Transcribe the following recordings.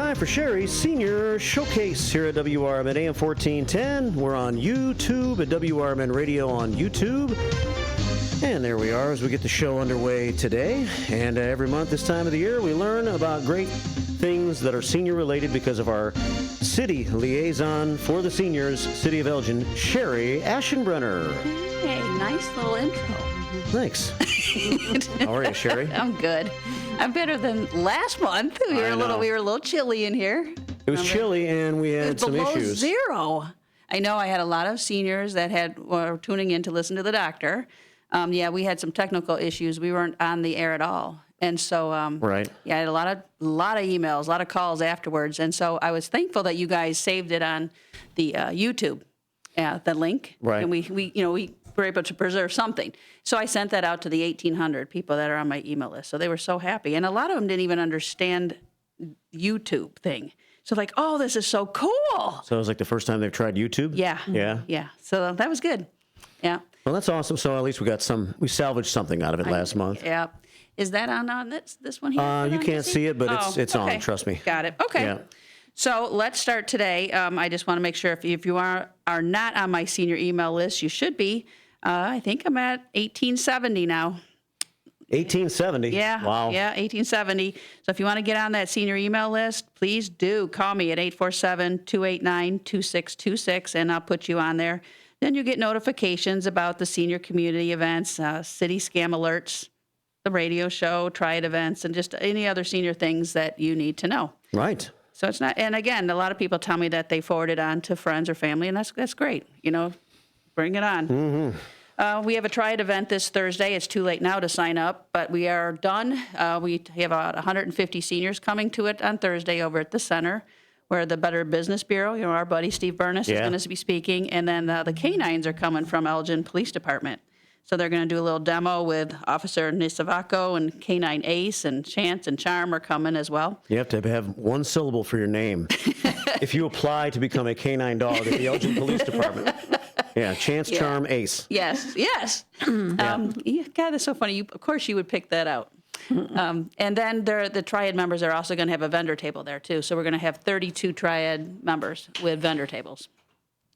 time for Cherie's Senior Showcase here at WRMN AM 1410. We're on YouTube at WRMN Radio on YouTube. And there we are as we get the show underway today. And every month this time of the year, we learn about great things that are senior related because of our city liaison for the seniors, City of Elgin, Cherie Aschenbrenner. Hey, nice little intro. Thanks. How are you, Cherie? I'm good. I'm better than last month. We were a little chilly in here. It was chilly, and we had some below issues. Zero. I know I had a lot of seniors that were tuning in to listen to the doctor. We had some technical issues. We weren't on the air at all. And so, right. Yeah, I had a lot of emails, a lot of calls afterwards. And so I was thankful that you guys saved it on the YouTube, the link. Right. And we were able to preserve something. So I sent that out to the 1,800 people that are on my email list. So they were so happy. And a lot of them didn't even understand YouTube thing. So like, oh, this is so cool. So it was like the first time they've tried YouTube? Yeah. Yeah. Yeah. So that was good. Yeah. Well, that's awesome. So at least we salvaged something out of it last month. Yeah. Is that on this one here? You can't see it, but it's okay. on, trust me. Got it. Okay. Yeah. So let's start today. I just want to make sure if you are not on my senior email list, you should be. I think I'm at 1870 now. 1870? Yeah. Wow. Yeah, 1870. So if you want to get on that senior email list, please do call me at 847-289-2626, and I'll put you on there. Then you get notifications about the senior community events, city scam alerts, the radio show, Try It events, and just any other senior things that you need to know. Right. So it's not, and again, a lot of people tell me that they forward it on to friends or family, and that's great. Bring it on. Mm-hmm. We have a Try It event this Thursday. It's too late now to sign up, but we are done. We have about 150 seniors coming to it on Thursday over at the center, where the Better Business Bureau, our buddy Steve Burness is going to be speaking, and then the canines are coming from Elgin Police Department. So they're going to do a little demo with Officer Nisavaco and Canine Ace, and Chance and Charm are coming as well. You have to have one syllable for your name if you apply to become a canine dog at the Elgin Police Department. Yeah, Chance, Charm, Ace. Yes. God, that's so funny. Of course you would pick that out. And then the Triad members are also going to have a vendor table there, too. So we're going to have 32 Triad members with vendor tables.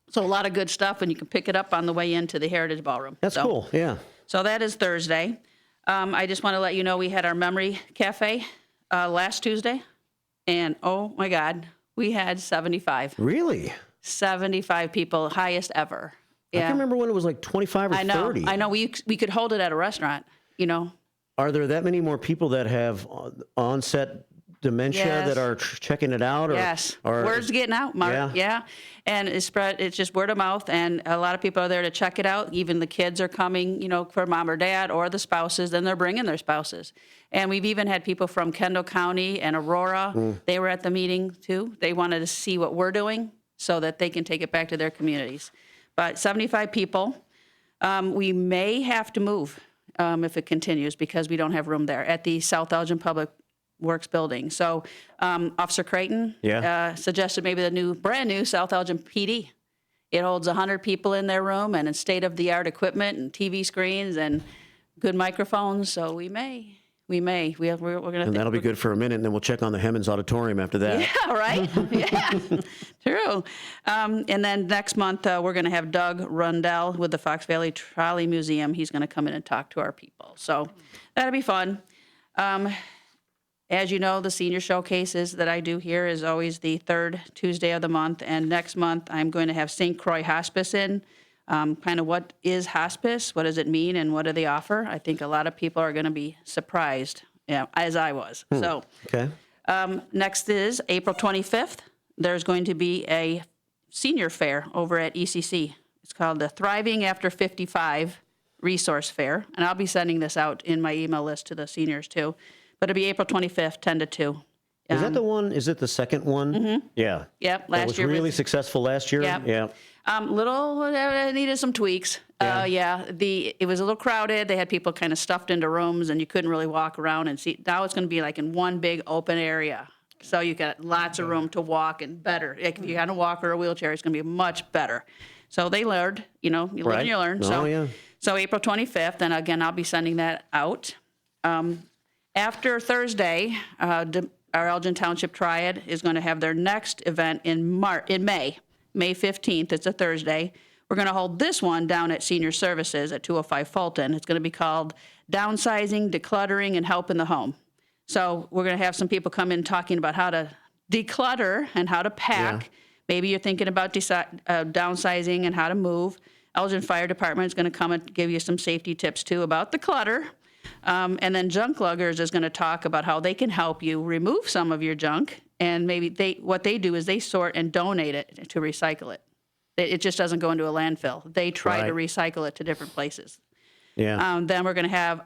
So a lot of good stuff, and you can pick it up on the way into the Heritage Ballroom. That's cool, yeah. So that is Thursday. I just want to let you know we had our Memory Cafe last Tuesday, and oh, my God, we had 75. Really? 75 people, highest ever. Yeah. I can remember when it was like 25 or 30. I know. We could hold it at a restaurant, Are there that many more people that have onset dementia that are checking it out? Yes. Word's getting out, Mark. Yeah. And it's just word of mouth, and a lot of people are there to check it out. Even the kids are coming, for mom or dad or the spouses, then they're bringing their spouses. And we've even had people from Kendall County and Aurora. They were at the meeting, too. They wanted to see what we're doing so that they can take it back to their communities. But 75 people. We may have to move if it continues because we don't have room there at the South Elgin Public Works building. So Officer Creighton suggested maybe the brand new South Elgin PD. It holds 100 people in their room and state-of-the-art equipment and TV screens and good microphones. So we may. We're going to. And that'll be good for a minute, and then we'll check on the Hemmons Auditorium after that. Yeah, right? Yeah, true. And then next month, we're going to have Doug Rundell with the Fox Valley Trolley Museum. He's going to come in and talk to our people. So that'll be fun. As you know, the senior showcases that I do here is always the third Tuesday of the month. And next month, I'm going to have St. Croix Hospice in. Kind of what is hospice, what does it mean, and what do they offer? I think a lot of people are going to be surprised, as I was. So, next is April 25th. There's going to be a senior fair over at ECC. It's called the Thriving After 55 Resource Fair, and I'll be sending this out in my email list to the seniors, too. But it'll be April 25th, 10 to 2. Is that the one? Is it the second one? Mm-hmm. Yeah. Yep. Last year was really successful last year. Yep. Yeah. Needed some tweaks. It was a little crowded. They had people kind of stuffed into rooms, and you couldn't really walk around and see. Now it's going to be like in one big open area, so you got lots of room to walk and better. Like if you got a walker or a wheelchair, it's going to be much better. So they learned. You live and you learn. So April 25th, and again I'll be sending that out. After Thursday, our Elgin Township Triad is going to have their next event in May 15th. It's a Thursday. We're going to hold this one down at Senior Services at 205 Fulton. It's going to be called Downsizing, Decluttering, and Help in the Home. So we're going to have some people come in talking about how to declutter and how to pack. Yeah. Maybe you're thinking about downsizing and how to move. Elgin Fire Department is going to come and give you some safety tips, too, about the clutter. And then Junk Luggers is going to talk about how they can help you remove some of your junk. And maybe what they do is they sort and donate it to recycle it. It just doesn't go into a landfill. They try to recycle it to different places. Yeah. Then we're going to have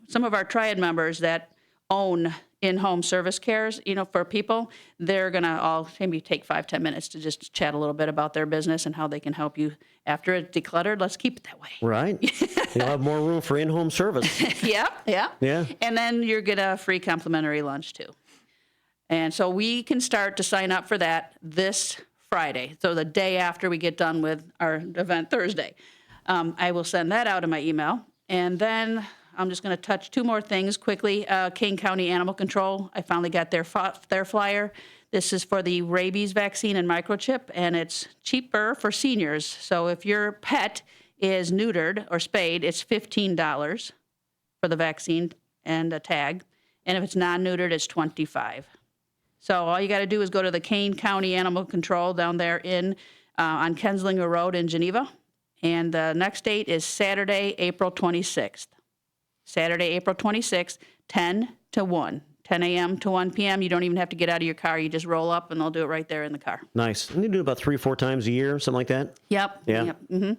some of our Triad members that own in-home service cares, for people. They're going to all maybe take 5-10 minutes to just chat a little bit about their business and how they can help you after it's decluttered. Let's keep it that way. Right. You'll have more room for in-home service. Yep. Yeah. And then you're going to free complimentary lunch too. And so we can start to sign up for that this Friday. So the day after we get done with our event Thursday. I will send that out in my email. And then I'm just going to touch 2 more things quickly. Kane County Animal Control, I finally got their flyer. This is for the rabies vaccine and microchip, and it's cheaper for seniors. So if your pet is neutered or spayed, it's $15 for the vaccine and a tag. And if it's non-neutered, it's $25. So all you got to do is go to the Kane County Animal Control down there on Kenslinger Road in Geneva. And the next date is Saturday, April 26th. Saturday, April 26th, 10 to 1. 10 a.m. to 1 p.m. You don't even have to get out of your car. You just roll up, and they'll do it right there in the car. Nice. And you do it about 3-4 times a year, something like that? Yep. Yeah. Yep. Mm-hmm.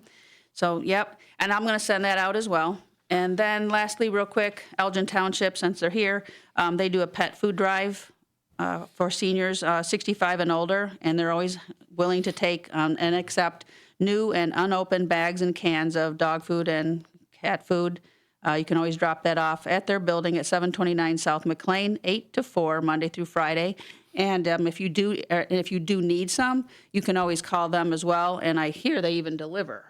So, yep. And I'm going to send that out as well. And then lastly, real quick, Elgin Township, since they're here, they do a pet food drive for seniors 65 and older, and they're always willing to take and accept new and unopened bags and cans of dog food and cat food. You can always drop that off at their building at 729 South McLean, 8 to 4, Monday through Friday. And if you do need some, you can always call them as well. And I hear they even deliver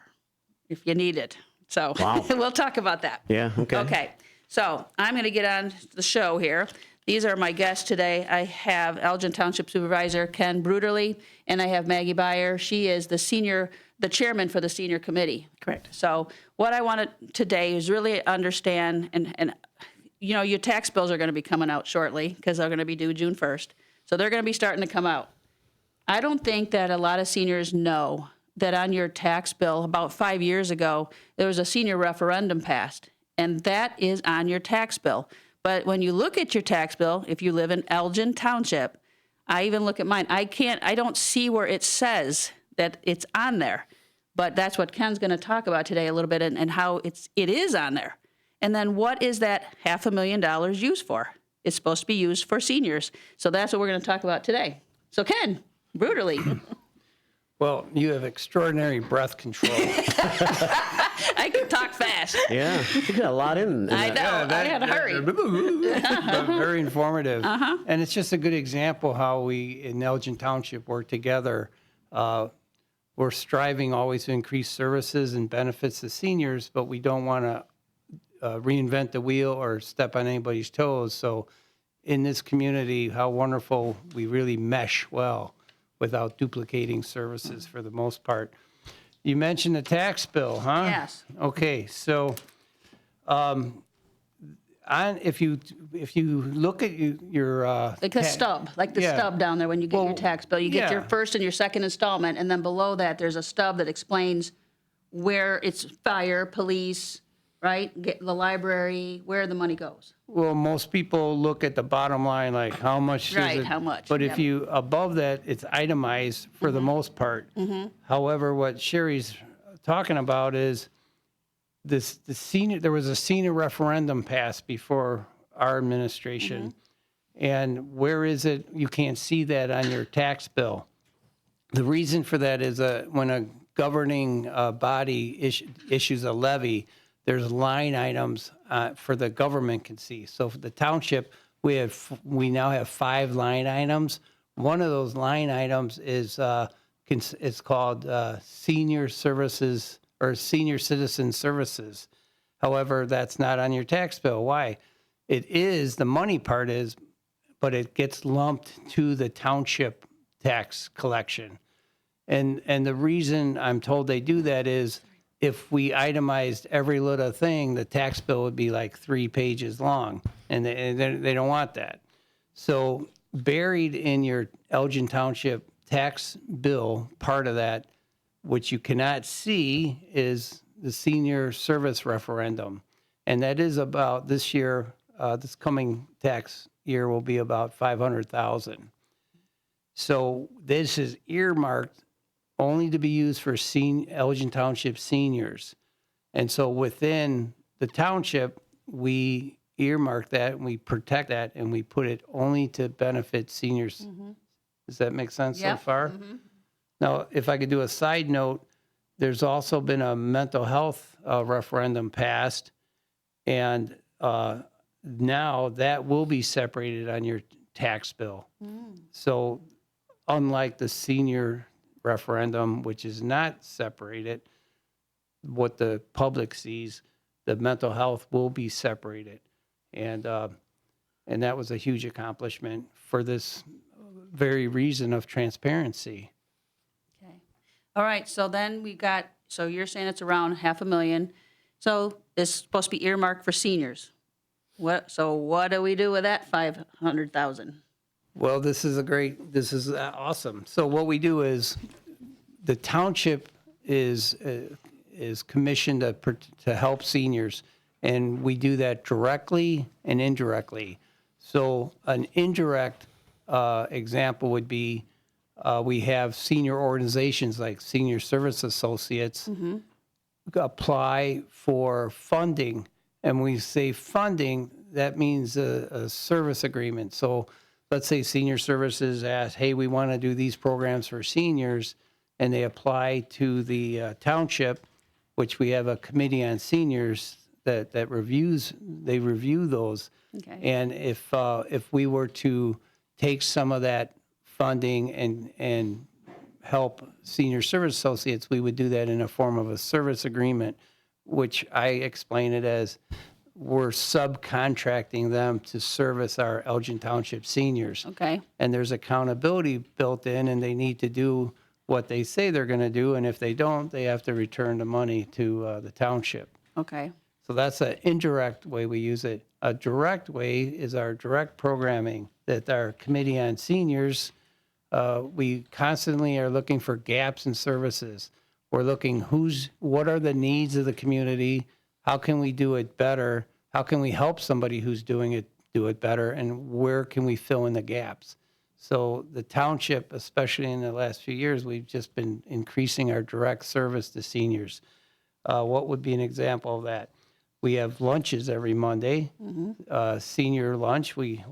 if you need it. So wow. We'll talk about that. Yeah, okay. Okay, so I'm going to get on the show here. These are my guests today. I have Elgin Township Supervisor Ken Bruderle, and I have Maggie Beyer. She is the chairman for the senior committee. Correct. So what I wanted today is really understand, and your tax bills are going to be coming out shortly because they're going to be due June 1st. So they're going to be starting to come out. I don't think that a lot of seniors know that on your tax bill, about 5 years ago, there was a senior referendum passed, and that is on your tax bill. But when you look at your tax bill, if you live in Elgin Township, I even look at mine, I don't see where it says that it's on there. But that's what Ken's going to talk about today a little bit, and how it is on there. And then what is that $500,000 used for? It's supposed to be used for seniors. So that's what we're going to talk about today. So Ken, Bruderle. Well, you have extraordinary breath control. I can talk fast. Yeah, you got a lot in I know. I had to hurry. But very informative. Uh-huh. And it's just a good example how we in Elgin Township work together. We're striving always to increase services and benefits to seniors, but we don't want to reinvent the wheel or step on anybody's toes. So in this community, how wonderful we really mesh well without duplicating services for the most part. You mentioned the tax bill, huh? Yes. Okay, so if you look at your Like the stub, stub down there when you get your tax bill. You get your first and your second installment, and then below that there's a stub that explains where it's fire, police, right? The library, where the money goes. Well, most people look at the bottom line, like how much Right, is it? how much, But yep. if you, above that, it's itemized for the most part. Mm-hmm. However, what Cherie's talking about is there was a senior referendum passed before our administration. Mm-hmm. And where is it? You can't see that on your tax bill. The reason for that is when a governing body issues a levy, there's line items for the government can see. So for the township, we now have 5 line items. One of those line items is it's called senior services or senior citizen services. However, that's not on your tax bill. Why? It is, the money part is, but it gets lumped to the township tax collection. And the reason I'm told they do that is if we itemized every little thing, the tax bill would be like 3 pages long, and they don't want that. So buried in your Elgin Township tax bill, part of that, which you cannot see, is the senior service referendum. And that is about this year, this coming tax year will be about $500,000. So this is earmarked only to be used for Elgin Township seniors. And so within the township, we earmark that and we protect that and we put it only to benefit seniors. Does that make sense so far? Now, if I could do a side note, there's also been a mental health referendum passed, and now that will be separated on your tax bill. So unlike the senior referendum, which is not separated, what the public sees, the mental health will be separated. And that was a huge accomplishment for this very reason of transparency. Okay. All right. So then so you're saying it's around $500,000. So it's supposed to be earmarked for seniors. So what do we do with that $500,000? Well, this is awesome. So what we do is the township is commissioned to help seniors, and we do that directly and indirectly. So an indirect example would be we have senior organizations like Senior Service Associates apply for funding, and when we say funding, that means a service agreement. So let's say Senior Services asks, hey, we want to do these programs for seniors, and they apply to the township, which we have a committee on seniors that review those. Okay. And if we were to take some of that funding and help Senior Service Associates, we would do that in a form of a service agreement, which I explain it as we're subcontracting them to service our Elgin Township seniors. Okay. And there's accountability built in, and they need to do what they say they're going to do, and if they don't, they have to return the money to the township. Okay. So that's an indirect way we use it. A direct way is our direct programming that our Committee on Seniors, we constantly are looking for gaps in services. We're looking what are the needs of the community? How can we do it better? How can we help somebody who's doing it do it better? And where can we fill in the gaps? So the township, especially in the last few years, we've just been increasing our direct service to seniors. What would be an example of that? We have lunches every Monday, senior lunch. We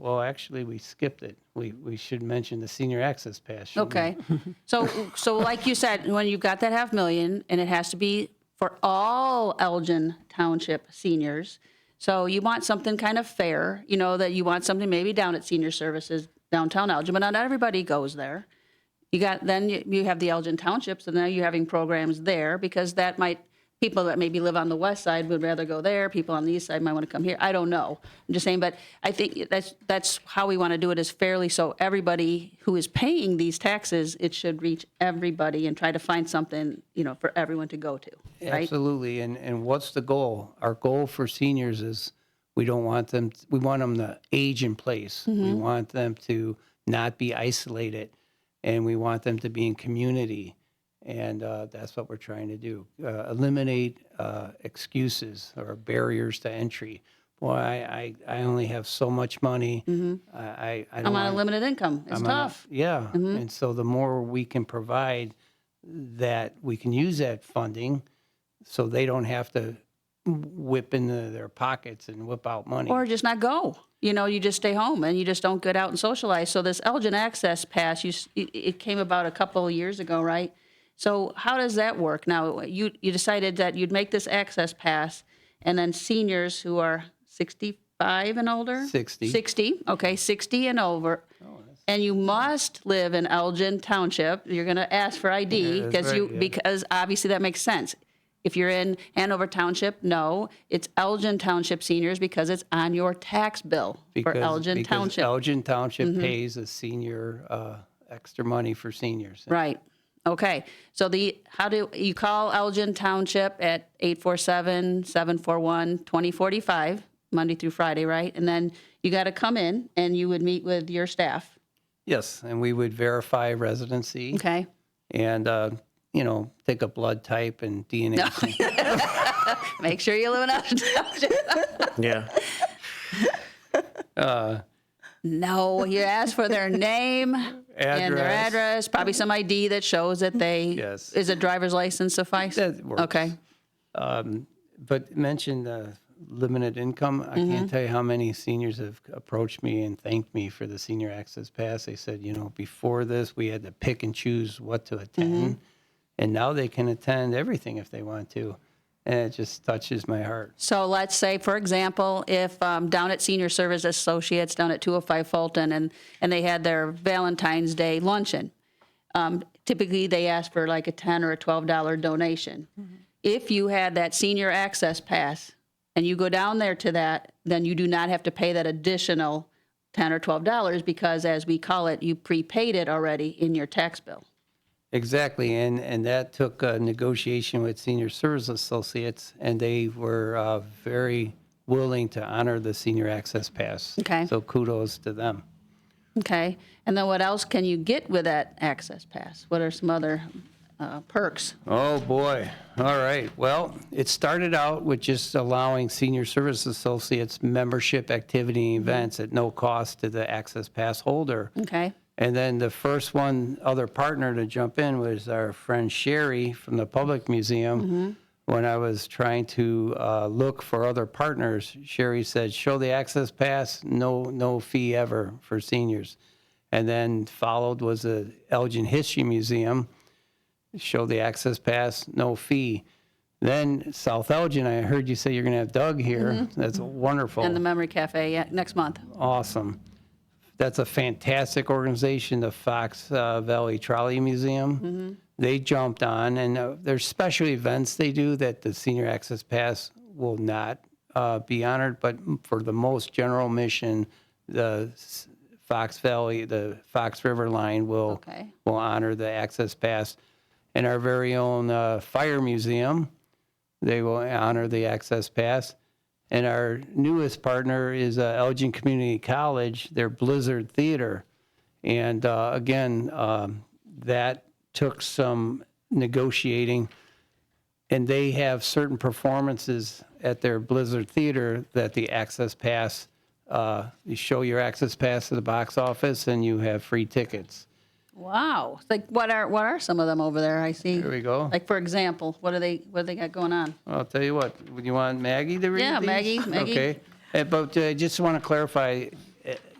skipped it. We should mention the senior access pass. Okay. So like you said, when you've got that $500,000, and it has to be for all Elgin Township seniors, so you want something kind of fair, that you want something maybe down at Senior Services, downtown Elgin, but not everybody goes there. You have the Elgin Township, so now you're having programs there, because people that maybe live on the west side would rather go there. People on the east side might want to come here. I don't know. I'm just saying, but I think that's how we want to do it, is fairly, so everybody who is paying these taxes, it should reach everybody, and try to find something, for everyone to go to. Right? Absolutely. And what's the goal? Our goal for seniors is we want them to age in place. We want them to not be isolated, and we want them to be in community. And that's what we're trying to do. Eliminate excuses or barriers to entry. Boy, I only have so much money. I'm on a limited income. It's tough. And so the more we can provide that, we can use that funding so they don't have to whip into their pockets and whip out money. Or just not go. You just stay home and you just don't get out and socialize. So this Elgin Access Pass, it came about a couple of years ago, right? So how does that work? Now, you decided that you'd make this access pass, and then seniors who are 65 and older? 60. 60, okay, 60 and over. And you must live in Elgin Township. You're going to ask for ID, because obviously that makes sense. If you're in Hanover Township, no, it's Elgin Township seniors because it's on your tax bill for Elgin Township. Elgin Township pays a senior extra money for seniors. Right. Okay. So how do you call Elgin Township at 847-741-2045, Monday through Friday, right? And then you got to come in and you would meet with your staff. Yes, and we would verify residency. Okay. And, take a blood type and DNA. Make sure you live in Elgin Township. Yeah. No, you ask for their name and their address, probably some ID that shows that they, Yes. Is a driver's license suffice? That works. Okay. But mention limited income. I can't tell you how many seniors have approached me and thanked me for the Senior Access Pass. They said, before this, we had to pick and choose what to attend. And now they can attend everything if they want to. And it just touches my heart. So let's say, for example, if down at Senior Service Associates down at 205 Fulton and they had their Valentine's Day luncheon, typically they ask for like a $10 or a $12 donation. If you had that Senior Access Pass and you go down there to that, then you do not have to pay that additional $10 or $12 because, as we call it, you prepaid it already in your tax bill. Exactly, and that took a negotiation with Senior Service Associates, and they were very willing to honor the Senior Access Pass. Okay. So kudos to them. Okay. And then what else can you get with that Access Pass? What are some other perks? Oh, boy. All right. Well, it started out with just allowing Senior Service Associates membership activity events at no cost to the Access Pass holder. Okay. And then the first other partner to jump in was our friend Cherie from the Public Museum. When I was trying to look for other partners, Cherie said, show the Access Pass, no fee ever for seniors. And then followed was the Elgin History Museum, show the Access Pass, no fee. Then South Elgin, I heard you say you're going to have Doug here. That's wonderful. And the Memory Cafe next month. Awesome. That's a fantastic organization, the Fox Valley Trolley Museum. They jumped on, and there's special events they do that the Senior Access Pass will not be honored, but for the most general mission, the Fox Valley, the Fox River line will honor the Access Pass. And our very own Fire Museum, they will honor the Access Pass. And our newest partner is Elgin Community College, their Blizzard Theater. And again, that took some negotiating. And they have certain performances at their Blizzard Theater that the Access Pass, you show your Access Pass to the box office and you have free tickets. Wow. Like what are some of them over there? I see. There we go. Like, for example, what do they got going on? I'll tell you what. Would you want Maggie to read Yeah, these? Maggie. Okay. But I just want to clarify,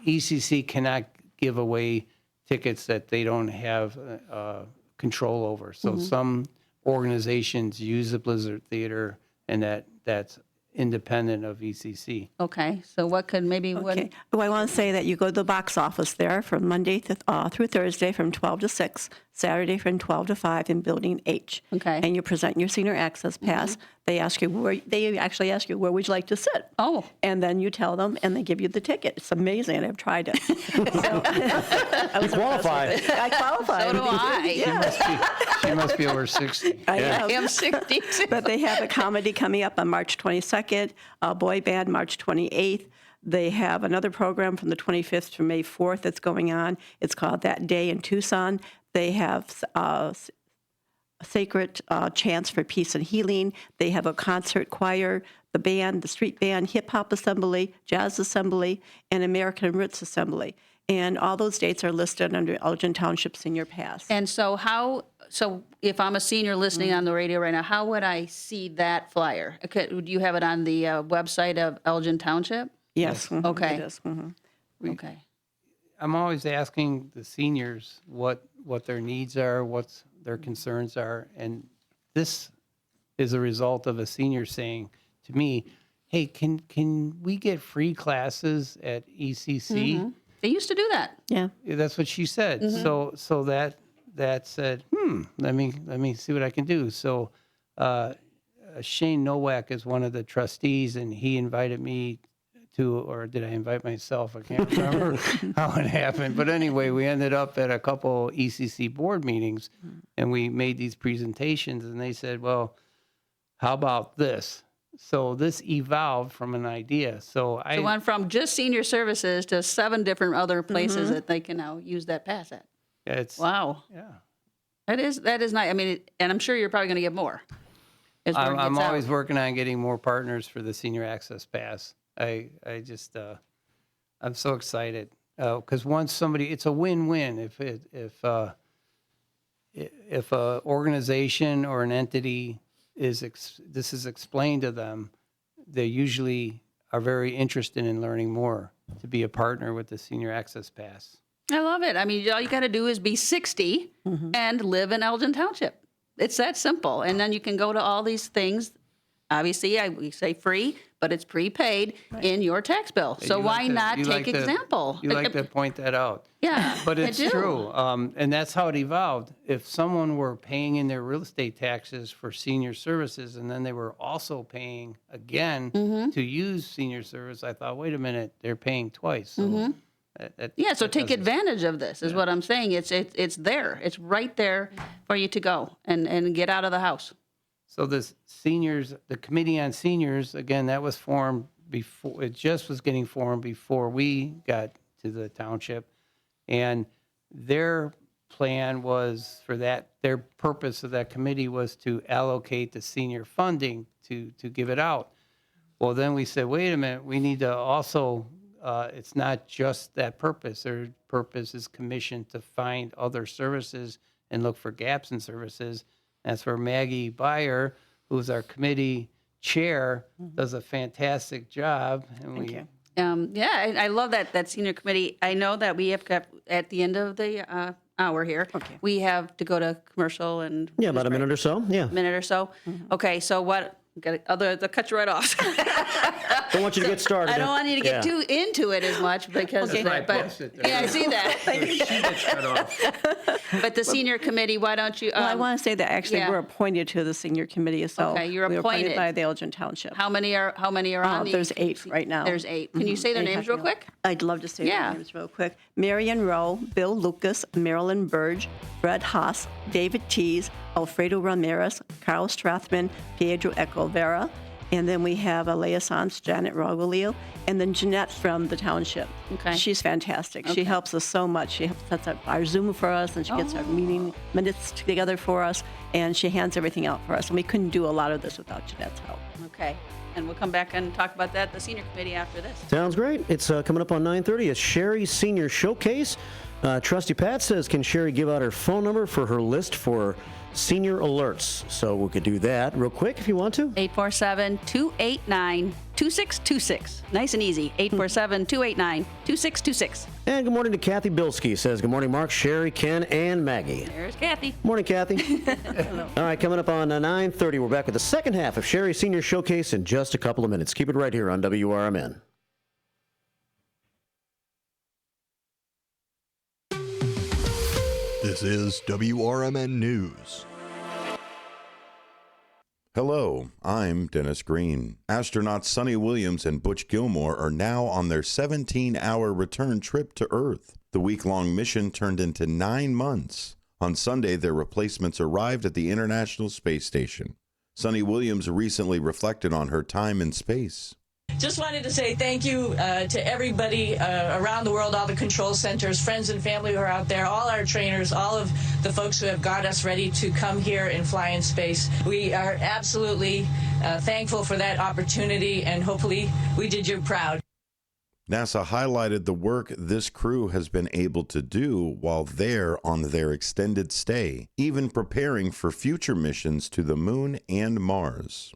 ECC cannot give away tickets that they don't have control over. So some organizations use the Blizzard Theater, and that's independent of ECC. Okay. So what could maybe Okay. Well, I want to say that you go to the box office there from Monday through Thursday from 12 to 6, Saturday from 12 to 5 in Building H. Okay. And you present your Senior Access Pass. They ask you they actually ask you where would you like to sit. Oh. And then you tell them, and they give you the ticket. It's amazing. I've tried it. I was qualified. I qualified. So do I. Yeah. She must be over 60. I I am. am 60. But they have a comedy coming up on March 22nd, a boy band March 28th. They have another program from the 25th to May 4th that's going on. It's called That Day in Tucson. They have sacred chants for peace and healing. They have a concert choir, the band, the street band, hip hop assembly, jazz assembly, and American Roots assembly. And all those dates are listed under Elgin Township Senior Pass. And so if I'm a senior listening on the radio right now, how would I see that flyer? Would you have it on the website of Elgin Township? Yes. Okay. It is. Okay. I'm always asking the seniors what their needs are, what their concerns are. And this is a result of a senior saying to me, hey, can we get free classes at ECC? They used to do that. Yeah. That's what she said. So that said, let me see what I can do. So Shane Nowak is one of the trustees, and he invited me to, or did I invite myself? I can't remember how it happened. But anyway, we ended up at a couple ECC board meetings, and we made these presentations, and they said, well, how about this? So this evolved from an idea. So I went from just senior services to 7 different other places that they can now use that pass at. Wow. Yeah. That is nice. I mean, and I'm sure you're probably going to get more. I'm always working on getting more partners for the Senior Access Pass. I just I'm so excited because once somebody, it's a win-win. If a organization or an entity this is explained to them, they usually are very interested in learning more to be a partner with the Senior Access Pass. I love it. I mean, all you got to do is be 60 and live in Elgin Township. It's that simple. And then you can go to all these things. Obviously, we say free, but it's prepaid in your tax bill. So why not take example? You like to point that out. Yeah, but it's I do. true. And that's how it evolved. If someone were paying in their real estate taxes for senior services, and then they were also paying again to use senior service, I thought, wait a minute, they're paying twice. So so take advantage of this is what I'm saying. It's there. It's right there for you to go and get out of the house. So the Committee on Seniors, again, that was formed before, it just was getting formed before we got to the township. And their plan was for that, their purpose of that committee was to allocate the senior funding to give it out. Well, then we said, wait a minute, we need to also, it's not just that purpose. Their purpose is commissioned to find other services and look for gaps in services. That's where Maggie Beyer, who's our committee chair, does a fantastic job. And Thank you. I love that senior committee. I know that we have got, at the end of the hour here, we have to go to commercial and... Yeah, about a minute or so. Yeah. Minute or so. Okay, so what... They'll cut you right off. Don't want you to get started. I don't want you to get too into it as much because... That's right, post it there. Yeah, I see that. She gets cut off. But the senior committee, why don't you... Well, I want to say that actually we're appointed to the senior committee, so Okay, you're we were appointed. by the Elgin Township. How many are on the... There's 8 right now. There's 8. Can you say their names real quick? I'd love to say their Yeah. names real quick. Marion Rowe, Bill Lucas, Marilyn Burge, Fred Haas, David Tees, Alfredo Ramirez, Carl Strathman, Pedro Ecovera, and then we have a liaisons, Janet Rogalio, and then Jeanette from the township. Okay. She's fantastic. She helps us so much. She sets up our Zoom for us, and she gets our meeting minutes together for us, and she hands everything out for us. And we couldn't do a lot of this without Jeanette's help. Okay. And we'll come back and talk about that, the senior committee, after this. Sounds great. It's coming up on 9:30. It's Cherie's Senior Showcase. Trusty Pat says, can Cherie give out her phone number for her list for senior alerts? So we could do that real quick if you want to. 847-289-2626. Nice and easy. 847-289-2626. And good morning to Kathy Bilski. Says, good morning, Mark, Cherie, Ken, and Maggie. There's Kathy. Morning, Kathy. All right, coming up on 9:30, we're back with the second half of Cherie's Senior Showcase in just a couple of minutes. Keep it right here on WRMN. This is WRMN News. Hello, I'm Dennis Green. Astronauts Sonny Williams and Butch Gilmore are now on their 17-hour return trip to Earth. The week-long mission turned into 9 months. On Sunday, their replacements arrived at the International Space Station. Sonny Williams recently reflected on her time in space. Just wanted to say thank you to everybody around the world, all the control centers, friends and family who are out there, all our trainers, all of the folks who have got us ready to come here and fly in space. We are absolutely thankful for that opportunity, and hopefully we did you proud. NASA highlighted the work this crew has been able to do while they're on their extended stay, even preparing for future missions to the Moon and Mars.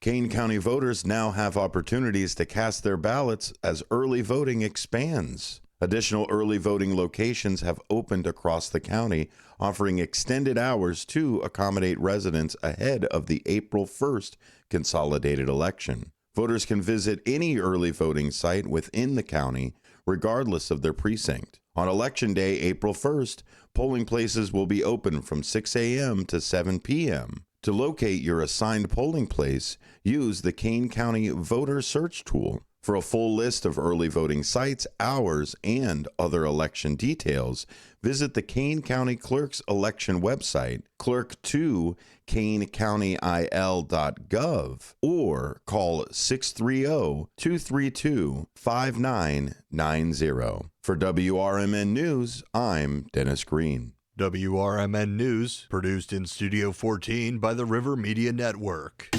Kane County voters now have opportunities to cast their ballots as early voting expands. Additional early voting locations have opened across the county, offering extended hours to accommodate residents ahead of the April 1st consolidated election. Voters can visit any early voting site within the county, regardless of their precinct. On Election Day, April 1st, polling places will be open from 6 a.m. to 7 p.m. To locate your assigned polling place, use the Kane County Voter Search tool. For a full list of early voting sites, hours, and other election details, visit the Kane County Clerk's election website, clerk2kanecountyil.gov, or call 630-232-5990. For WRMN News, I'm Dennis Green. WRMN News, produced in Studio 14 by the River Media Network.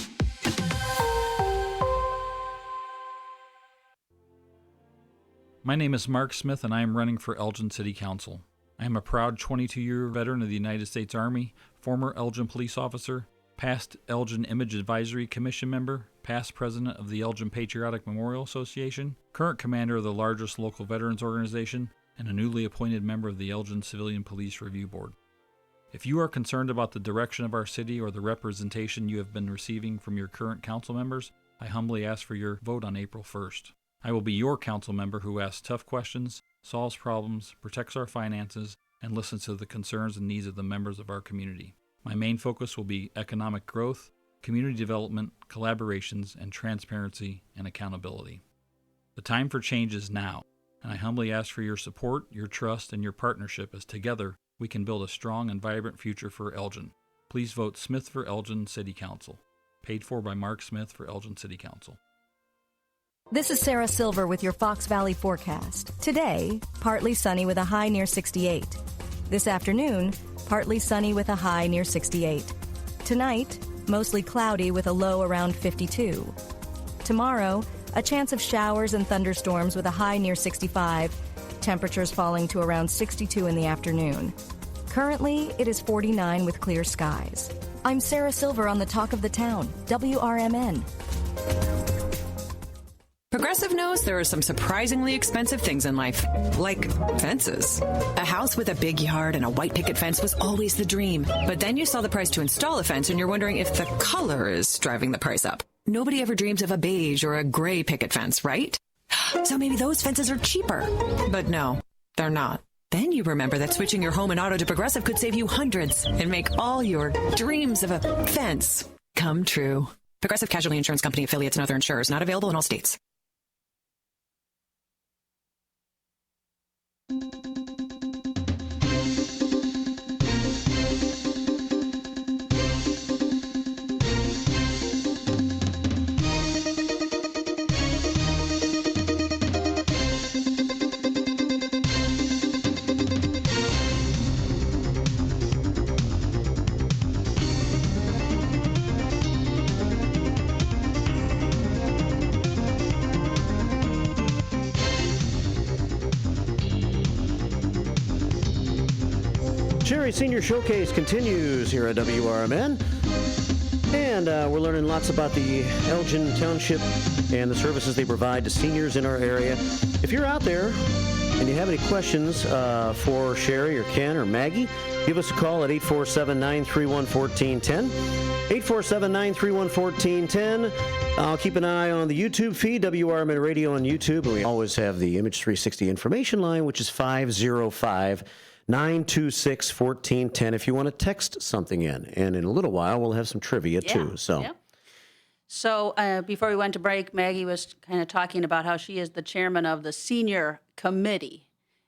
My name is Mark Smith, and I am running for Elgin City Council. I am a proud 22-year veteran of the United States Army, former Elgin police officer, past Elgin Image Advisory Commission member, past president of the Elgin Patriotic Memorial Association, current commander of the largest local veterans organization, and a newly appointed member of the Elgin Civilian Police Review Board. If you are concerned about the direction of our city or the representation you have been receiving from your current council members, I humbly ask for your vote on April 1st. I will be your council member who asks tough questions, solves problems, protects our finances, and listens to the concerns and needs of the members of our community. My main focus will be economic growth, community development, collaborations, and transparency and accountability. The time for change is now, and I humbly ask for your support, your trust, and your partnership as together we can build a strong and vibrant future for Elgin. Please vote Smith for Elgin City Council. Paid for by Mark Smith for Elgin City Council. This is Sarah Silver with your Fox Valley forecast. Today, partly sunny with a high near 68. This afternoon, partly sunny with a high near 68. Tonight, mostly cloudy with a low around 52. Tomorrow, a chance of showers and thunderstorms with a high near 65. Temperatures falling to around 62 in the afternoon. Currently, it is 49 with clear skies. I'm Sarah Silver on the Talk of the Town, WRMN. Progressive knows there are some surprisingly expensive things in life, like fences. A house with a big yard and a white picket fence was always the dream. But then you saw the price to install a fence and you're wondering if the color is driving the price up. Nobody ever dreams of a beige or a gray picket fence, right? So maybe those fences are cheaper. But no, they're not. Then you remember that switching your home and auto to Progressive could save you hundreds and make all your dreams of a fence come true. Progressive Casualty Insurance Company affiliates and other insurers, not available in all states. Cherie Senior Showcase continues here at WRMN. And we're learning lots about the Elgin Township and the services they provide to seniors in our area. If you're out there and you have any questions for Cherie or Ken or Maggie, give us a call at 847-931-1410. 847-931-1410. I'll keep an eye on the YouTube feed, WRMN Radio on YouTube. And we always have the Image 360 information line, which is 505-926-1410 if you want to text something in. And in a little while, we'll have some trivia, too. So before we went to break, Maggie was kind of talking about how she is the chairman of the senior committee.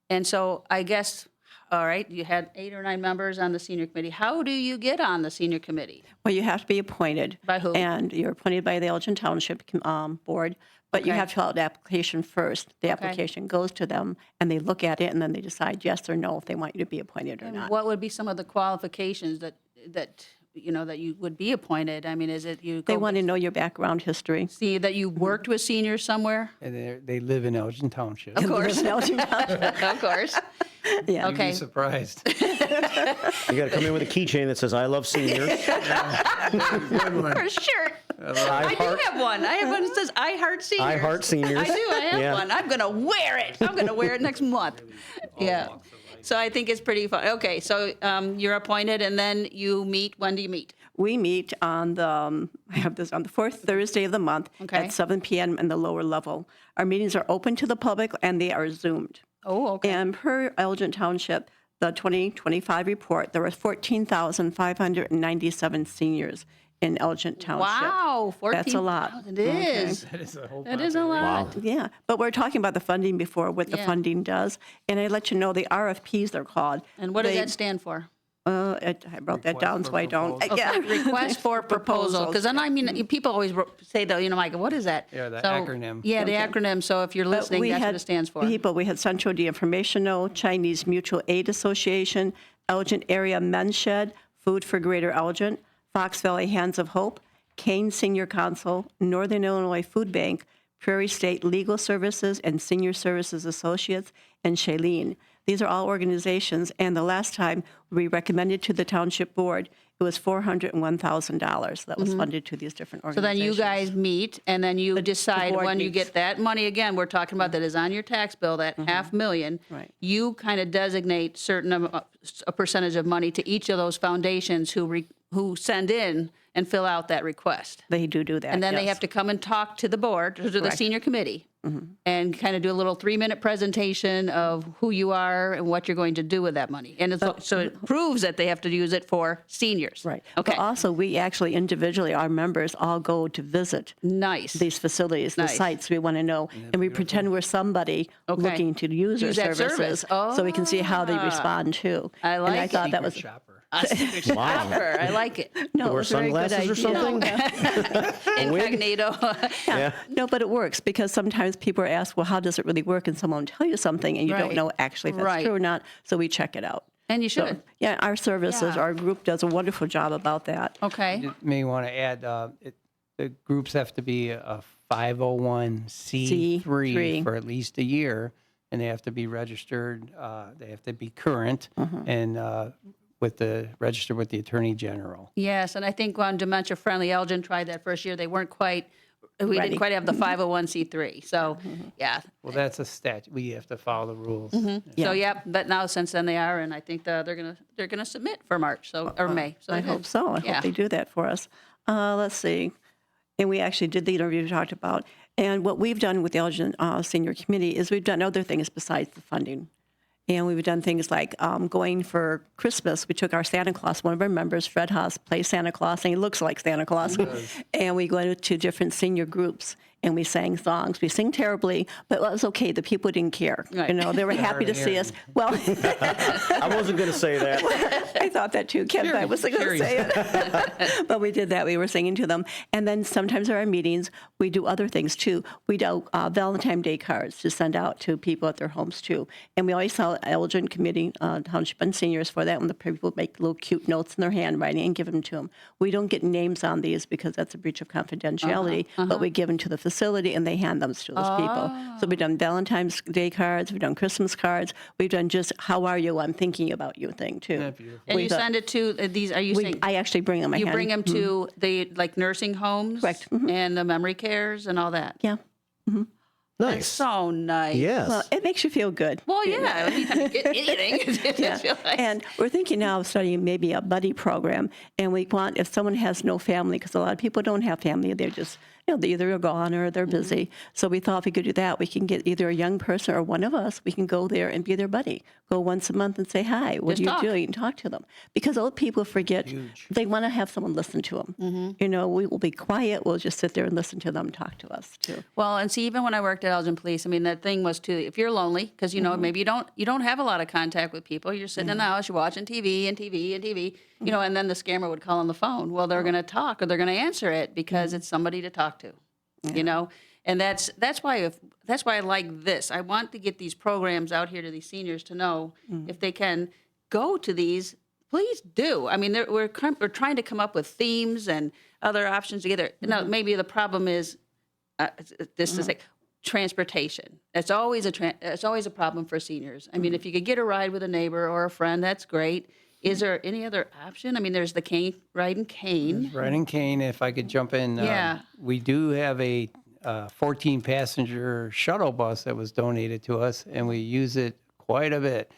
And so I guess, all right, you had 8 or 9 members on the senior committee. How do you get on the senior committee? Well, you have to be appointed. By who? And you're appointed by the Elgin Township Board. But you have to fill out the application first. The application goes to them, and they look at it, and then they decide yes or no if they want you to be appointed or not. What would be some of the qualifications that you would be appointed? I mean, is it you? They want to know your background history. See that you worked with seniors somewhere. And they live in Elgin Township. Of course, of course. Yeah. You'd be surprised. you got to come in with a keychain that says, I love seniors. For sure. I do have one. I have one that says, I heart seniors. I heart seniors. I do. I have one. I'm going to wear it. I'm going to wear it next month. Yeah. So I think it's pretty fun. Okay. So you're appointed, and then you meet. When do you meet? We meet on the fourth Thursday of the month at 7 p.m. in the lower level. Our meetings are open to the public, and they are Zoomed. Oh, okay. And per Elgin Township, the 2025 report, there were 14,597 seniors in Elgin Township. Wow, 14. That's a lot. It is. That is a whole That is a lot. Yeah, but we're talking about the funding before, what the Yeah. funding does. And I let you know the RFPs, they're called. And what does that stand for? I wrote that down so I don't. Okay, request for proposal. Because then, I mean, people always say, though, Mike, what is that? Yeah, the acronym. Yeah, the acronym. So if you're But listening, that's what it stands for. We had Central De-Informational, Chinese Mutual Aid Association, Elgin Area Men's Shed, Food for Greater Elgin, Fox Valley Hands of Hope, Kane Senior Council, Northern Illinois Food Bank, Prairie State Legal Services and Senior Services Associates, and Shailene. These are all organizations, and the last time we recommended to the Township Board, it was $401,000 that was funded to these different So organizations. then you guys meet, and then you decide board when you meets. get that money, again, we're talking about that is on your tax bill, that $500,000. Right. You kind of designate a percentage of money to each of those foundations who send in and fill out that request. They do that, And then they yes. have to come and talk to the board, to the Correct. senior committee, and kind of do a little 3-minute presentation of who you are and what you're going to do with that money. And so it proves that they have to use it for seniors. Right. Okay. But also, we actually individually, our members all go to visit Nice. these facilities, the Nice. sites we want to know, and we pretend we're somebody Okay. looking to use their Use that services, service. so we can see how they respond too. I And like I it. thought that was Shopper. Shopper. I like it. no, it Wear was a very good sunglasses or idea. something? Incognito. Yeah. No, but it works because sometimes people are asked, well, how does it really work? And someone will tell you something and you Right. don't know actually if that's Right. true or not. So we check it out. And you So, should. yeah, our services, Yeah. our group does a wonderful job about that. Okay. You may want to add, the groups have to be a 501c3 C3. for at least a year, and they have to be registered, they have to be current, and registered with the Attorney General. Yes, and I think when Dementia Friendly Elgin tried that first year, we Ready. didn't quite have the 501c3. So, yeah. Well, that's a statute. We have to follow the rules. So, yeah, but now since then they are, and I think they're gonna submit for March, or May. So I good. hope so. I Yeah. hope they do that for us. Let's see. And we actually did the interview we talked about. And what we've done with the Elgin Senior Committee is we've done other things besides the funding. And we've done things like going for Christmas. We took our Santa Claus, one of our members, Fred Haas, plays Santa Claus, and he looks like Santa Claus. And we go to different senior groups, and we sang songs. We sing terribly, but it was okay. The people didn't care. Right. You know, they were happy to see us. Well, I wasn't going to say that. I thought that too, Ken, but I wasn't going to say it. But we did that. We were singing to them. And then sometimes at our meetings, we do other things too. We do Valentine's Day cards to send out to people at their homes too. And we always tell Elgin Committee, Township and Seniors for that when the people make little cute notes in their handwriting and give them to them. We don't get names on these because that's a breach of confidentiality, but we give them to the facility and they hand them to those people. So we've done Valentine's Day cards, we've done Christmas cards, we've done just how are you, I'm thinking about you thing too. And you send it to these, are you saying? I actually bring them. You bring them to the nursing homes? Correct. And the memory cares and all that? Yeah. That's Nice. so nice. Yes. Well, it makes you feel good. Well, yeah. Anytime you get anything. Yeah. And we're thinking now of starting maybe a buddy program. And we want, if someone has no family, because a lot of people don't have family, they're just, they either are gone or they're busy. So we thought if we could do that, we can get either a young person or one of us, we can go there and be their buddy. Go once a month and say, hi, what Just are you talk. doing? And talk to them. Because old people forget, they want to have someone listen to them. We will be quiet. We'll just sit there and listen to them talk to us too. Well, and see, even when I worked at Elgin Police, I mean, the thing was too, if you're lonely, because maybe you don't have a lot of contact with people. You're sitting in the house, you're watching TV and TV and TV, and then the scammer would call on the phone. Well, they're going to talk or they're going to answer it because it's somebody to talk to, and that's why I like this. I want to get these programs out here to these seniors to know if they can go to these. Please do. I mean, we're trying to come up with themes and other options together. Now, maybe the problem is this is like transportation. It's always a problem for seniors. I mean, if you could get a ride with a neighbor or a friend, that's great. Is there any other option? I mean, there's the riding cane. Riding cane, if I could jump in. Yeah. We do have a 14-passenger shuttle bus that was donated to us, and we use it quite a bit.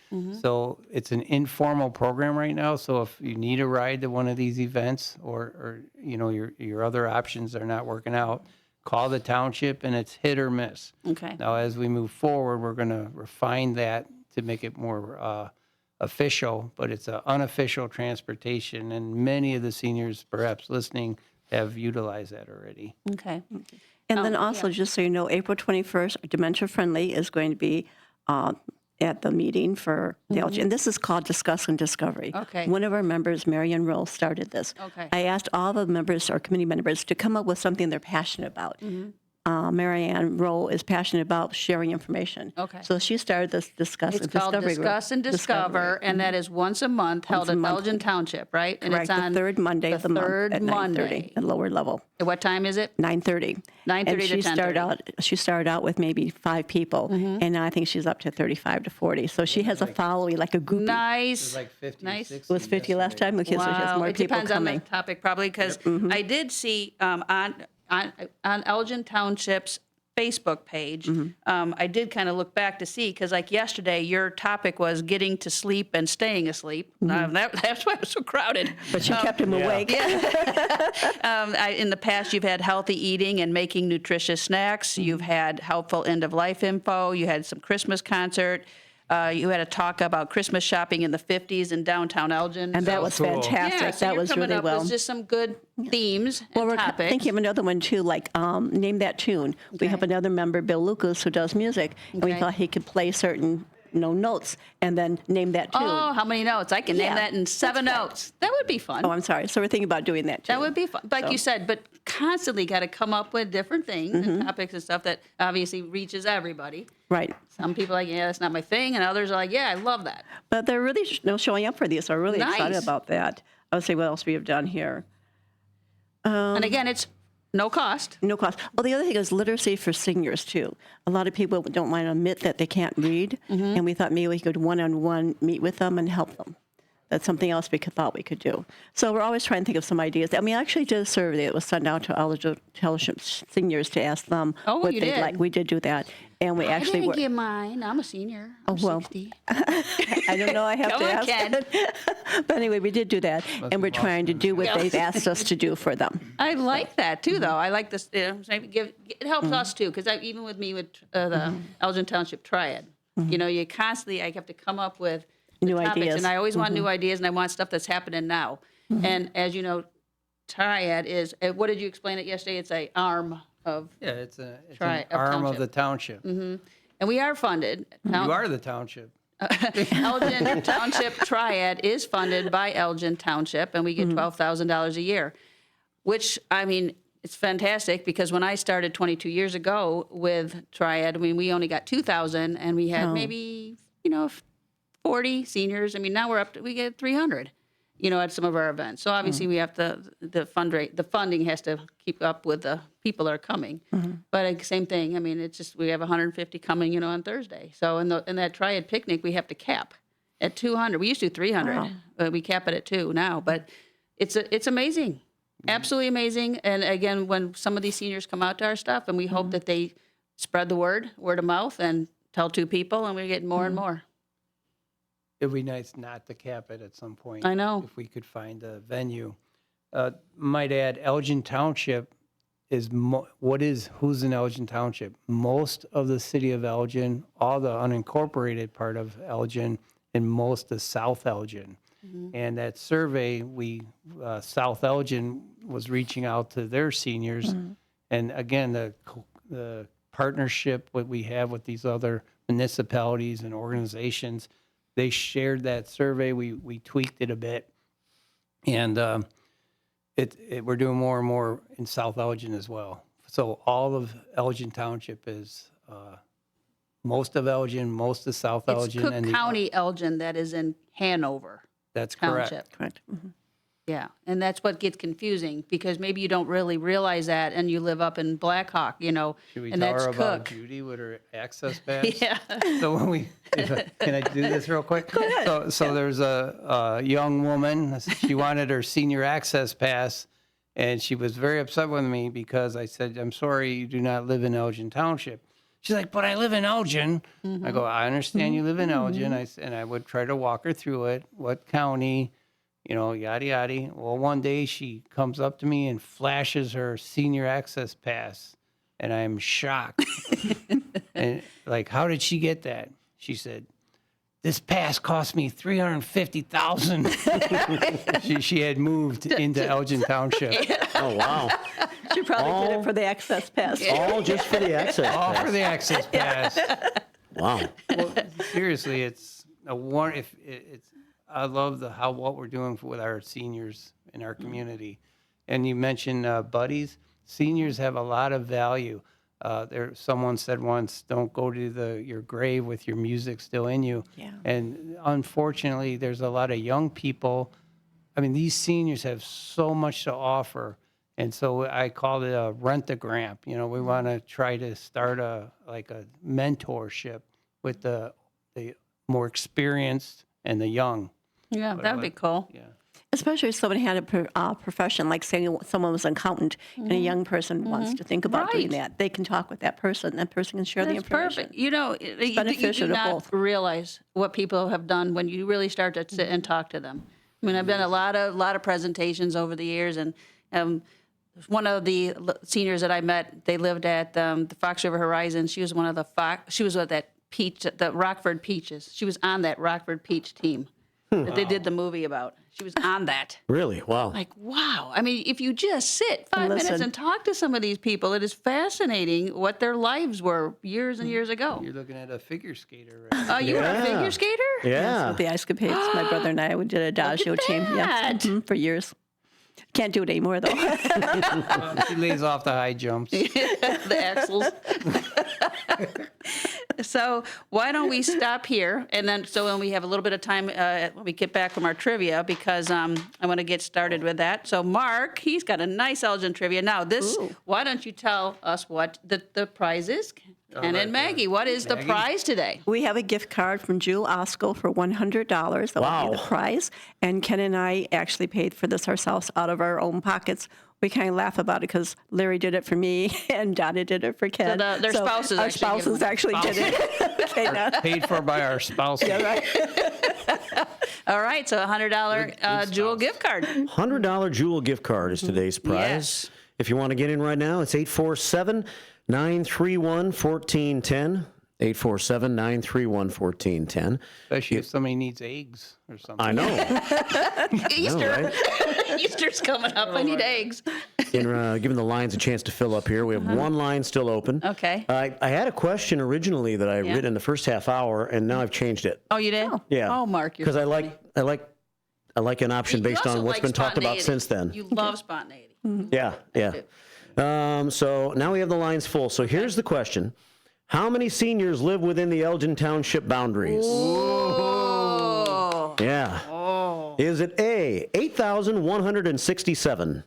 So it's an informal program right now. So if you need a ride to one of these events or your other options are not working out, call the township, and it's hit or miss. Okay. Now, as we move forward, we're going to refine that to make it more official, but it's an unofficial transportation, and many of the seniors, perhaps listening, have utilized that already. Okay. And then also, just so you know, April 21st, Dementia Friendly is going to be at the meeting for the LG. And this is called Discuss and Discovery. Okay. One of our members, Marianne Roll, started this. Okay. I asked all the members, our committee members, to come up with something they're passionate about. Marianne Roll is passionate about sharing information. Okay. So she started this Discuss It's and called Discovery group. Discuss and Discover, and that is once a month held a at month. Elgin Township, right? And Correct, it's on the third Monday of the month third at 9:30, Monday. at lower level. At what time is it? 9:30. 9:30 And to she started out with maybe 5 people, and now I think she's up to 35 to 40. So she has a following, like a group. Nice. Like 50, Nice. 60 It was 50 last time. Okay, so she has more It people depends on coming. the topic, probably, because I did see on Elgin Township's Facebook page, I did kind of look back to see, because like yesterday, your topic was getting to sleep and staying asleep. That's why it was so crowded. But she kept him awake. In the past, you've had healthy eating and making nutritious snacks. You've had helpful end-of-life info. You had some Christmas concert. You had a talk about Christmas shopping in the 50s in downtown Elgin. And that was fantastic. Yeah, so that you're was coming really up well. with just some good themes Well, and we're topics. thinking of another one too, like Name That Tune. We have another member, Bill Lucas, who does music, and we Okay. thought he could play certain notes and then name that tune. Oh, how many notes? I can name Yeah, that in 7 that's notes. That would be fun. Oh, I'm sorry. So we're thinking about doing that too. That would be fun. Like you said, but constantly got to come up with different things and topics and stuff that obviously reaches everybody. Right. Some people are like, yeah, that's not my thing. And others are like, yeah, I love that. But they're really showing up for these. So I'm really excited Nice. about that. I would say what else we have done here. And again, it's no cost. No cost. Well, the other thing is literacy for seniors, too. A lot of people don't want to admit that they can't read, and we thought maybe we could one-on-one meet with them and help them. That's something else we thought we could do. So we're always trying to think of some ideas. And we actually did a survey that was sent out to eligible seniors to ask them what you they'd did? like. We did do that. And we I actually didn't get mine. I'm a senior. I'm well, 60. I don't know. I have Come to on, ask. Ken. But anyway, we did do that, and we're trying to do what they've asked us to do for them. I like that too, though. I like this. Maybe it helps us too, because even with me with the Elgin Township Triad, you know, you constantly I have to come up with the New topics, ideas. and I always want new ideas, and I want stuff that's happening now. And as you know, Triad is. What did you explain it yesterday? It's a arm of. Yeah, it's an Of arm of township. the township. And we are funded. You are the township. Elgin Township Triad is funded by Elgin Township, and we get $12,000 a year, which, I mean, it's fantastic, because when I started 22 years ago with Triad, I mean, we only got $2,000, and we had maybe, 40 seniors. I mean, now we get 300, at some of our events. So obviously we have to, the funding has to keep up with the people that are coming. But same thing. I mean, it's just, we have 150 coming, on Thursday. So in that Triad picnic, we have to cap at 200. We used to do 300. But we cap it at 2 now. But it's amazing. Absolutely amazing. And again, when some of these seniors come out to our stuff, and we hope that they spread the word of mouth, and tell 2 people, and we're getting more and more. It'd be nice not to cap it at some point. I know. If we could find a venue. Might add, Elgin Township is, who's in Elgin Township? Most of the city of Elgin, all the unincorporated part of Elgin, and most of South Elgin. And that survey, South Elgin was reaching out to their seniors. And again, the partnership what we have with these other municipalities and organizations, they shared that survey. We tweaked it a bit, and we're doing more and more in South Elgin as well. So all of Elgin Township is most of Elgin, most of South It's Elgin, Cook and County Elgin that is in Hanover that's correct. Township. Correct. Yeah, and that's what gets confusing, because maybe you don't really realize that, and you live up in Blackhawk, Should we and tell that's her about Cook. Judy with her access pass? Yeah. So when can I do this real quick? Go ahead. So there's a young woman. She wanted her senior access pass, and she was very upset with me because I said, "I'm sorry, you do not live in Elgin Township." She's like, "But I live in Elgin." I go, "I understand you live in Elgin." And I would try to walk her through it. What county? Yada yada. Well, one day she comes up to me and flashes her senior access pass, and I'm shocked. And like, how did she get that? She said, this pass cost me $350,000. She had moved into Elgin Township. Oh, wow. She probably did it for the access pass. All just for the access All pass. for the access pass. Wow. Well, seriously, it's a one. I love what we're doing with our seniors in our community, and you mentioned buddies. Seniors have a lot of value. Someone said once, "Don't go to your grave with your music still in you." Yeah. And unfortunately, there's a lot of young people. I mean, these seniors have so much to offer. And so I call it a rent-a-gramp. You know, we want to try to start a mentorship with the more experienced and the young. Yeah, that would be cool. Yeah. Especially if somebody had a profession, like saying someone was an accountant and a young person wants to think about doing that. They can talk with that person. That person can share the That's information. perfect. You know, you beneficial do to not both. realize what people have done when you really start to sit and talk to them. I mean, I've done a lot of presentations over the years, and one of the seniors that I met, they lived at the Fox River Horizon. She was one of she was with that the Rockford Peaches. She was on that Rockford Peach team that they did the movie about. She was on that. Really? Wow. Like, wow. I mean, if you just sit 5 minutes listen. and talk to some of these people, it is fascinating what their lives were years and years ago. You're looking at a figure skater, right? Oh, you were a figure skater? Yeah. With the ice capades, my brother and I, we did a adagio team. Yeah, that. for years. Can't do it anymore, though. She lays off the high jumps. The axles. So why don't we stop here, and then when we have a little bit of time when we get back from our trivia, because I want to get started with that. So Mark, he's got a nice Elgin trivia. Now why don't you tell us what the prize is? And then Maggie, what is the prize today? We have a gift card from Jewel Osco for $100. That will be the prize. And Ken and I actually paid for this ourselves out of our own pockets. We kind of laugh about it because Larry did it for me and Donna did it for Ken. So their spouses our actually spouses actually did it. Okay, now. Paid for by our spouses. Yeah, right. All right, so a $100 Jewel gift card. $100 Jewel gift card is today's prize. Yes. If you want to get in right now, it's 847-931-1410. 847-931-1410. Especially if somebody needs eggs or something. I know. Easter. right? Easter's coming up. I need eggs. And giving the lines a chance to fill up here. We have one line still open. Okay. I had a question originally that I written in the first half hour, and now I've changed it. Oh, you did? Yeah. Oh, Mark, you're because I like an option You based also on what's like been talked about spontaneity. since then. You love spontaneity. Yeah. So now we have the lines full. So here's the question. How many seniors live within the Elgin Township boundaries? Oh. Yeah. Oh. Is it A, 8,167,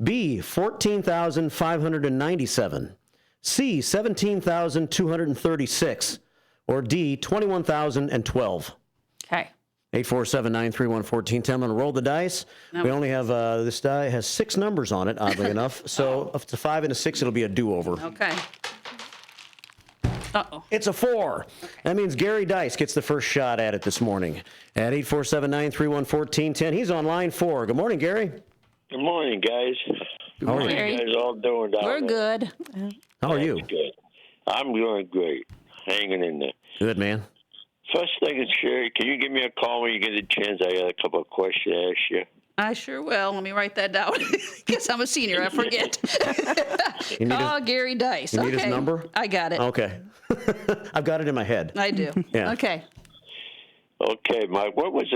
B, 14,597, C, 17,236, or D, 21,012? Okay. 847-931-1410. I'm going to roll the dice. We only have, this die has 6 numbers on it, oddly enough. So if it's a 5 and a 6, it'll be a do-over. Okay. Uh-oh. It's a 4. That means Gary Dice gets the first shot at it this morning at 847-931-1410. He's on line 4. Good morning, Gary. Good morning, guys. How are you? How you guys all doing down We're there? good. How are you? Good. I'm doing great. Hanging in there. Good, man. First thing is, Cherie, can you give me a call when you get a chance? I got a couple of questions to ask you. I sure will. Let me write that down. Guess I'm a senior. I forget. Call Gary Dice. You need his number? I got it. Okay. I've got it in my head. I do. Yeah. Okay. Okay, Mike, what was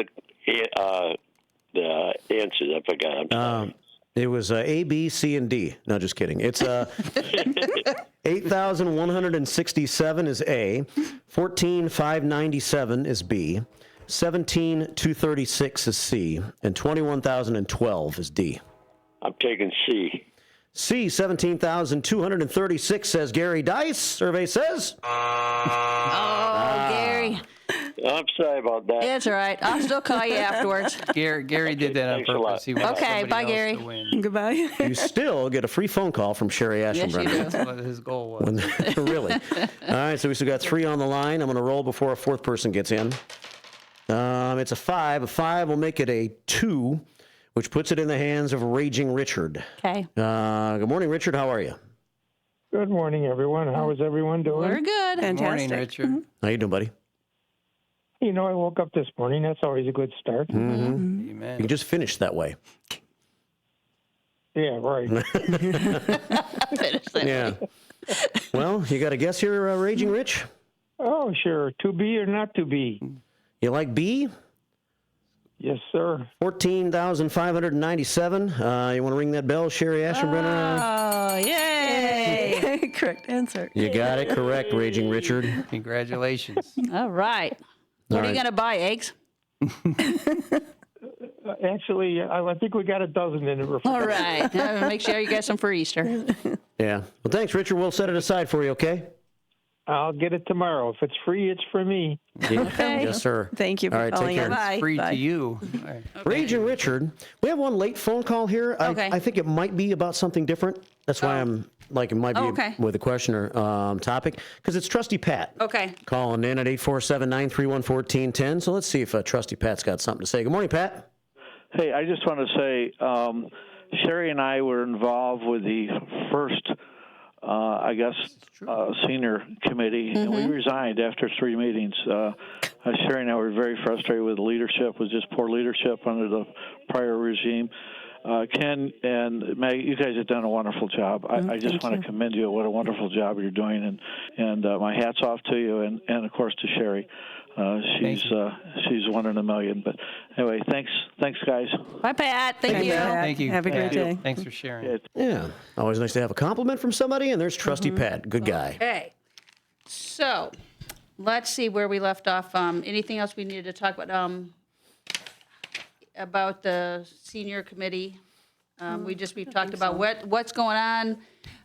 the answers? I forgot. I'm sorry. It was A, B, C, and D. No, just kidding. It's 8,167 is A, 14,597 is B, 17,236 is C, and 21,012 is D. I'm taking C. C, 17,236 says Gary Dice. Survey says. Oh, Gary. I'm sorry about that. It's all right. I'll still call you afterwards. Gary did that on thanks a lot. purpose. He wants Okay, somebody bye, else Gary. to win. Goodbye. You still get a free phone call from Cherie Yes, you Ashenbrenner. do. That's what his goal was. Really? All right, so we still got 3 on the line. I'm going to roll before a 4th person gets in. It's a 5. A 5 will make it a 2, which puts it in the hands of Raging Richard. Okay. Good morning, Richard. How are you? Good morning, everyone. How is everyone doing? We're good. Good morning, Fantastic. Richard. How you doing, buddy? You know, I woke up this morning. That's always a good start. Mm-hmm. Amen. You can just finish that way. Yeah, right. Finish that. Yeah. Well, you got a guess here, Raging Rich? Oh, sure. To be or not to be? You like B? Yes, sir. 14,597. You want to ring that bell, Cherie Ashenbrenner? Oh, yay! Correct answer. You got it correct, Raging Richard. Congratulations. All right. What are you right. going to buy, eggs? Actually, I think we got a dozen in the All right. Make sure you get some for Easter. Yeah. Well, thanks, Richard. We'll set it aside for you, okay? I'll get it tomorrow. If it's free, it's for me. Okay. Yes, sir. Thank you for All right, calling take in. care. Bye. Free Bye. to you. All right. Raging Richard, we have one late phone call here. Okay. I think it might be about something different. That's why I'm like, it might be okay. with a question or topic, because it's Trusty Pat. Okay. Calling in at 847-931-1410. So let's see if Trusty Pat's got something to say. Good morning, Pat. Hey, I just want to say, Cherie and I were involved with the first, senior committee, and we resigned after 3 meetings. Cherie and I were very frustrated with leadership, with just poor leadership under the prior regime. Ken and Maggie, you guys have done a wonderful job. I just want to commend you. What a wonderful job you're doing, and my hat's off to you, and of course to Cherie. She's one in a million. But anyway, thanks guys. Bye, Pat. Thank you. Thank you. Have a great day. Thanks for sharing. Yeah. Always nice to have a compliment from somebody, and there's Trusty Pat. Good guy. Okay. So let's see where we left off. Anything else we needed to talk about the senior committee? We've talked about what's going on.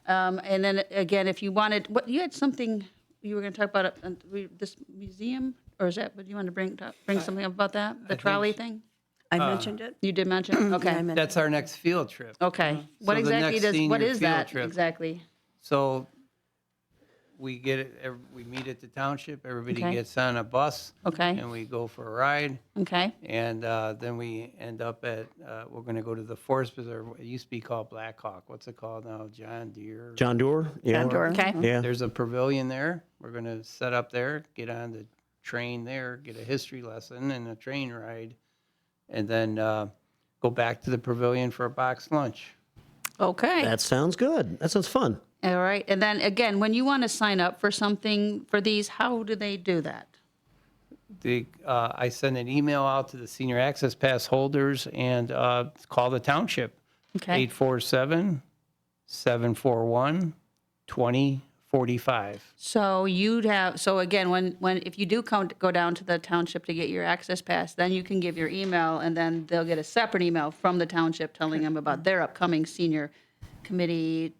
And then again, if you wanted, you had something you were going to talk about this museum, or is that what you wanted to bring something up about that? The trolley thing? I mentioned it. You did mention it? Okay. Yeah, I mentioned That's our next field trip. Okay. What So the exactly next what senior is field that trip. exactly? So we get it. We meet at the township. Everybody Okay. gets on a bus. Okay. And we go for a ride. Okay. And then we end up at. We're going to go to the Forest Preserve. It used to be called Black Hawk. What's it called now? John Deere. John Doerr? Yeah. John Doerr. Okay. Yeah. There's a pavilion there. We're going to set up there, get on the train there, get a history lesson and a train ride, and then go back to the pavilion for a box lunch. Okay. That sounds good. That sounds fun. All right. And then again, when you want to sign up for something for these, how do they do that? I send an email out to the senior access pass holders and call the township. Okay. 847-741-2045. So again, when if you do go down to the township to get your access pass, then you can give your email, and then they'll get a separate email from the township telling them about their upcoming senior committee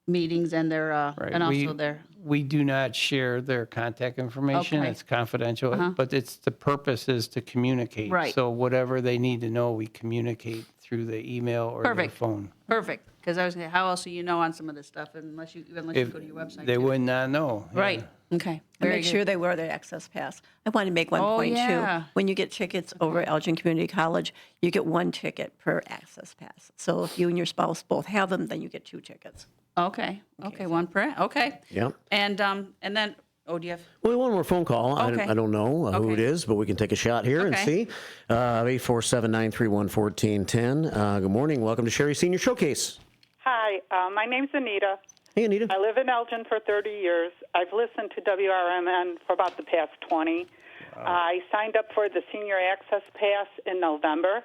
meetings and their and also their. We do not share their contact information. Okay. It's confidential, but the purpose is to communicate. Right. So whatever they need to know, we communicate through the email or their phone. Perfect. Because I was going to say, how else do you know on some of this stuff unless you go to your website? They would not know. Yeah. Right. Okay. And make sure they wear their access pass. I want to make one point yeah. too. When you get tickets over at Elgin Community College, you get 1 ticket per access pass. So if you and your spouse both have them, then you get 2 tickets. Okay. One per. Okay. Yeah. And then, do you have? Well, one more phone call. Okay. I don't know who it is, but we can take a shot here and Okay. see. 847-931-1410. Good morning. Welcome to Cherie Senior Showcase. Hi, my name's Anita. Hey, Anita. I live in Elgin for 30 years. I've listened to WRMN for about the past 20. I signed up for the Senior Access Pass in November,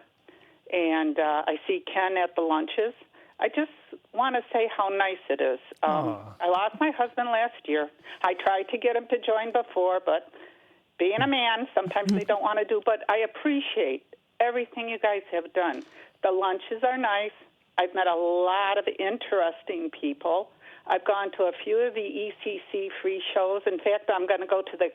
and I see Ken at the lunches. I just want to say how nice it is. I lost my husband last year. I tried to get him to join before, but being a man, sometimes they don't want to do. But I appreciate everything you guys have done. The lunches are nice. I've met a lot of interesting people. I've gone to a few of the ECC free shows. In fact, I'm going to go to the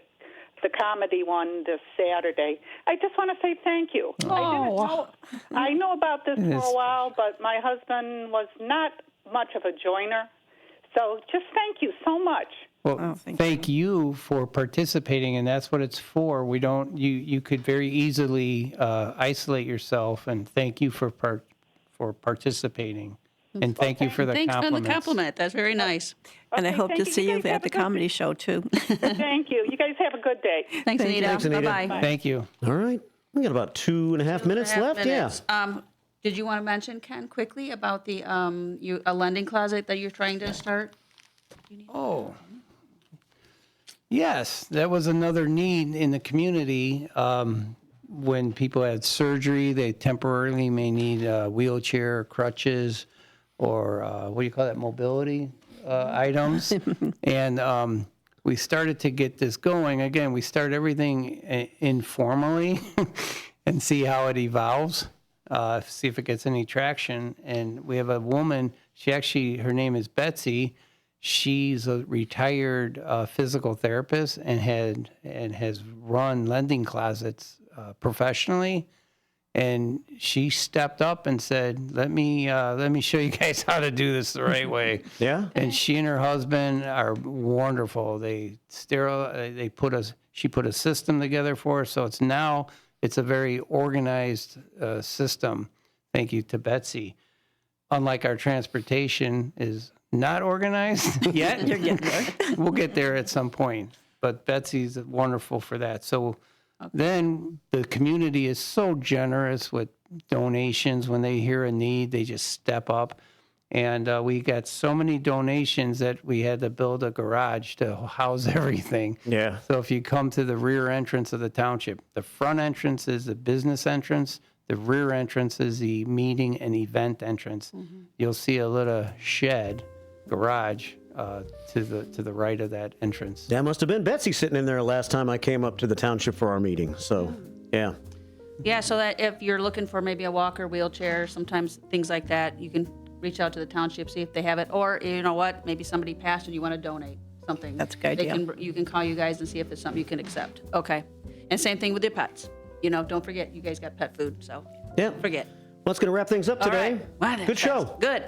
comedy one this Saturday. I just want to say thank you. I know about this for a while, but my husband was not much of a joiner. So just thank you so much. Well, thank you for participating, and that's what it's for. We don't. You could very easily isolate yourself, and thank you for participating. And thank you for the Thanks for the compliments. compliment. That's very nice. And I Okay, hope thank to you. see You you guys have at the a good comedy show, too. Thank you. You guys have a good day. Thanks, Anita. Thanks, Anita. Bye-bye. Thank you. All right. We got about 2.5 minutes left. Yeah. Did you want to mention, Ken, quickly about the a lending closet that you're trying to start? Oh. Yes, that was another need in the community. When people had surgery, they temporarily may need a wheelchair, crutches, or what do you call that, mobility items. And we started to get this going. Again, we start everything informally and see how it evolves, see if it gets any traction. And we have a woman, her name is Betsy. She's a retired physical therapist and has run lending closets professionally. And she stepped up and said, "Let me show you guys how to do this the right way." Yeah. And she and her husband are wonderful. She put a system together for us, so it's a very organized system. Thank you to Betsy. Unlike our transportation is not organized yet. You're getting there. We'll get there at some point. But Betsy's wonderful for that. So then the community is so generous with donations. When they hear a need, they just step up. And we got so many donations that we had to build a garage to house everything. Yeah. So if you come to the rear entrance of the township, the front entrance is the business entrance. The rear entrance is the meeting and event entrance. Mm-hmm. You'll see a little shed garage to the right of that entrance. That must have been Betsy sitting in there last time I came up to the township for our meeting. So, yeah. Yeah, so that if you're looking for maybe a walker, wheelchair, sometimes things like that, you can reach out to the township, see if they have it. Or, you know what, maybe somebody passed and you want to donate something. That's a good idea. You can call you guys and see if it's something you can accept. Okay. And same thing with your pets. You know, don't forget, you guys got pet food, so Yeah. don't forget. Well, that's going to wrap things up today. All right. Wow, Good show. Good.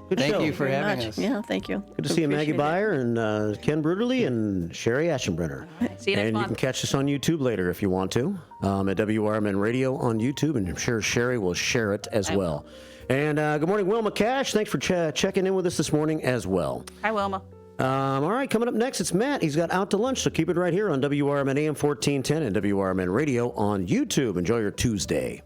Good Thank show. you for having Much. us. Yeah, thank you. Good to see you, Maggie Beyer and Ken Bruderle and Cherie Aschenbrenner. See you next And month. you can catch us on YouTube later if you want to, at WRMN Radio on YouTube, and I'm sure Cherie will share it as well. And good morning, Wilma Cash. Thanks for checking in with us this morning as well. Hi, Wilma. All right, coming up next, it's Matt. He's got Out to Lunch, so keep it right here on WRMN AM 1410 and WRMN Radio on YouTube. Enjoy your Tuesday.